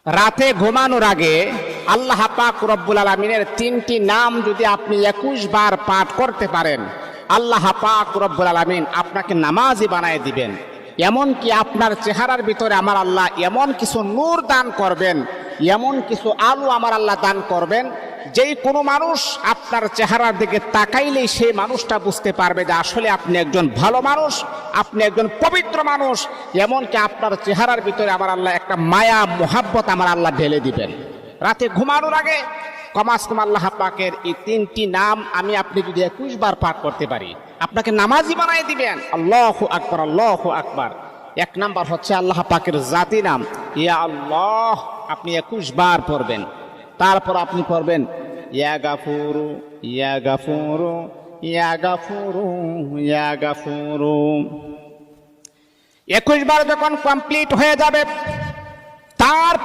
রাতে ঘুমানোর আগে আল্লাহ পাক রব্বুল আলামিনের 3টি নাম যদি আপনি 21 বার পাঠ করতে পারেন, আল্লাহ পাক রব্বুল আলামিন আপনাকে নামাজি বানায় দিবেন। এমনকি আপনার চেহারার ভিতরে আমার আল্লাহ এমন কিছু নূর দান করবেন, এমন কিছু আলো আমার আল্লাহ দান করবেন, যেই কোনো মানুষ আপনার চেহারার দিকে তাকাইলেই সেই মানুষটা বুঝতে পারবে যে আসলে আপনি একজন ভালো মানুষ, আপনি একজন পবিত্র মানুষ। এমনকি আপনার চেহারার ভিতরে আমার আল্লাহ একটা মায়া মোহাব্বত আমার আল্লাহ ঢেলে দিবেন। রাতে ঘুমানোর আগে কমাস কম আল্লাহ পাকের এই 3টি নাম আমি আপনি যদি 21 বার পাঠ করতে পারি, আপনাকে নামাজি বানাই দিবেন। আল্লাহু আকবার, আল্লাহু আকবার। 1 নাম্বার হচ্ছে আল্লাহ পাকের জাতি নাম ইয়া আল্লাহ, আপনি 21 বার পড়বেন। তারপর আপনি পড়বেন ইয়া গাফুরু, ইয়া গাফুরু, ইয়া গাফুরু, ইয়া গাফুরু। 21 বার যখন কমপ্লিট হয়ে যাবে, তার